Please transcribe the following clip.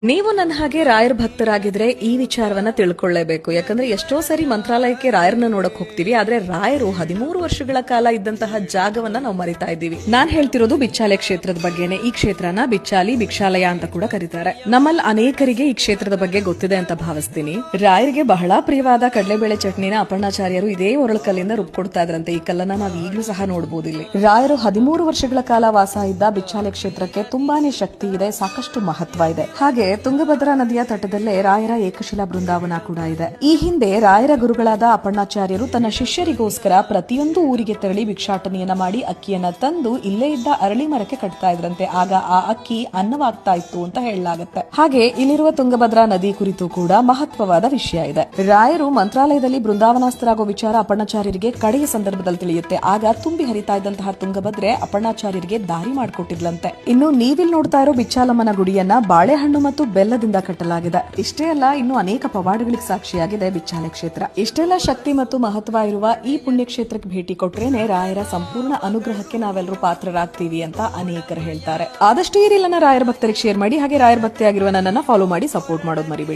ನೀವು ನನ್ನ ಹಾಗೆ ರಾಯರ್ ಭಕ್ತರಾಗಿದ್ರೆ ಈ ವಿಚಾರವನ್ನ ತಿಳ್ಕೊಳ್ಳೇಬೇಕು. ಯಾಕಂದ್ರೆ ಎಷ್ಟೋ ಸರಿ ಮಂತ್ರಾಲಯಕ್ಕೆ ರಾಯರ್ನ ನೋಡಕ್ ಹೋಗ್ತೀವಿ, ಆದ್ರೆ ರಾಯರು 13 ವರ್ಷಗಳ ಕಾಲ ಇದ್ದಂತಹ ಜಾಗವನ್ನ ನಾವು ಮರಿತಾ ಇದ್ದೀವಿ. ನಾನ್ ಹೇಳ್ತಿರೋದು ಬಿಚ್ಚಾಲೆ ಕ್ಷೇತ್ರದ ಬಗ್ಗೆನೆ. ಈ ಕ್ಷೇತ್ರನ ಬಿಚ್ಚಾಲಿ ಭಿಕ್ಷಾಲಯ ಅಂತ ಕೂಡ ಕರೀತಾರೆ. ನಮ್ಮಲ್ಲಿ ಅನೇಕರಿಗೆ ಈ ಕ್ಷೇತ್ರದ ಬಗ್ಗೆ ಗೊತ್ತಿದೆ ಅಂತ ಭಾವಿಸ್ತೀನಿ. ರಾಯರಿಗೆ ಬಹಳ ಪ್ರಿಯವಾದ ಕಡಲೆಬೇಳೆ ಚಟ್ನಿನ ಅಪರ್ಣಾಚಾರ್ಯರು ಇದೇ ಒರಳಕಲ್ಲಿಂದ ರುಬ್ಕೊಡ್ತಾ ಇದ್ರಂತೆ. ಈ ಕಲ್ಲನ್ನ ನಾವು ಈಗಲೂ ಸಹ ನೋಡಬಹುದು. ಇಲ್ಲಿ ರಾಯರು 13 ವರ್ಷಗಳ ಕಾಲ ವಾಸ ಇದ್ದ ಬಿಚ್ಚಾಲೆ ಕ್ಷೇತ್ರಕ್ಕೆ ತುಂಬಾನೇ ಶಕ್ತಿ ಇದೆ, ಸಾಕಷ್ಟು ಮಹತ್ವ ಇದೆ. ಹಾಗೆ ತುಂಗಭದ್ರಾ ನದಿಯ ತಟದಲ್ಲೇ ರಾಯರ ಏಕಶಿಲಾ ಬೃಂದಾವನ ಕೂಡ ಇದೆ. ಈ ಹಿಂದೆ ರಾಯರ ಗುರುಗಳಾದ ಅಪರ್ಣಾಚಾರ್ಯರು ತನ್ನ ಶಿಷ್ಯರಿಗೋಸ್ಕರ ಪ್ರತಿಯೊಂದು ಊರಿಗೆ ತೆರಳಿ ಭಿಕ್ಷಾಟನೆಯನ್ನ ಮಾಡಿ ಅಕ್ಕಿಯನ್ನ ತಂದು ಇಲ್ಲೇ ಇದ್ದ ಅರಳಿ ಮರಕ್ಕೆ ಕಟ್ತಾ ಇದ್ರಂತೆ. ಆಗ ಆ ಅಕ್ಕಿ ಅನ್ನವಾಗ್ತಾ ಇತ್ತು ಅಂತ ಹೇಳಲಾಗುತ್ತೆ. ಹಾಗೆ ಇಲ್ಲಿರುವ ತುಂಗಭದ್ರಾ ನದಿ ಕುರಿತು ಕೂಡ ಮಹತ್ವವಾದ ವಿಷಯ ಇದೆ. ರಾಯರು ಮಂತ್ರಾಲಯದಲ್ಲಿ ಬೃಂದಾವನಾಸ್ಥರಾಗೋ ವಿಚಾರ ಅಪರ್ಣಾಚಾರ್ಯರಿಗೆ ಕಡೆಯ ಸಂದರ್ಭದಲ್ಲಿ ತಿಳಿಯುತ್ತೆ. ಆಗ ತುಂಬಿ ಹರಿತಾ ಇದ್ದಂತಹ ತುಂಗಭದ್ರೆ ಅಪರ್ಣಾಚಾರ್ಯರಿಗೆ ದಾರಿ ಮಾಡಿಕೊಟ್ಟಿದ್ಲಂತೆ. ಇನ್ನು ನೀವಿಲ್ ನೋಡ್ತಾ ಇರೋ ಬಿಚ್ಚಾಲಮ್ಮನ ಗುಡಿಯನ್ನ ಬಾಳೆಹಣ್ಣು ಮತ್ತು ಬೆಲ್ಲದಿಂದ ಕಟ್ಟಲಾಗಿದೆ. ಇಷ್ಟೇ ಅಲ್ಲ, ಇನ್ನು ಅನೇಕ ಪವಾಡಗಳಿಗೆ ಸಾಕ್ಷಿಯಾಗಿದೆ ಬಿಚ್ಚಾಲೆ ಕ್ಷೇತ್ರ. ಇಷ್ಟೆಲ್ಲ ಶಕ್ತಿ ಮತ್ತು ಮಹತ್ವ ಇರುವ ಈ ಪುಣ್ಯ ಕ್ಷೇತ್ರಕ್ಕೆ ಭೇಟಿ ಕೊಟ್ರೇನೆ ರಾಯರ ಸಂಪೂರ್ಣ ಅನುಗ್ರಹಕ್ಕೆ ನಾವೆಲ್ಲರೂ ಪಾತ್ರರಾಗ್ತೀವಿ ಅಂತ ಅನೇಕರು ಹೇಳ್ತಾರೆ. ಆದಷ್ಟು ಈ ರೀಲ್ ಅನ್ನ ರಾಯರ ಭಕ್ತರಿಗೆ ಶೇರ್ ಮಾಡಿ. ಹಾಗೆ ರಾಯರ ಭಕ್ತಿಯಾಗಿರುವ ನನ್ನನ್ನ ಫಾಲೋ ಮಾಡಿ ಸಪೋರ್ಟ್ ಮಾಡೋದು ಮರಿಬೇಡಿ.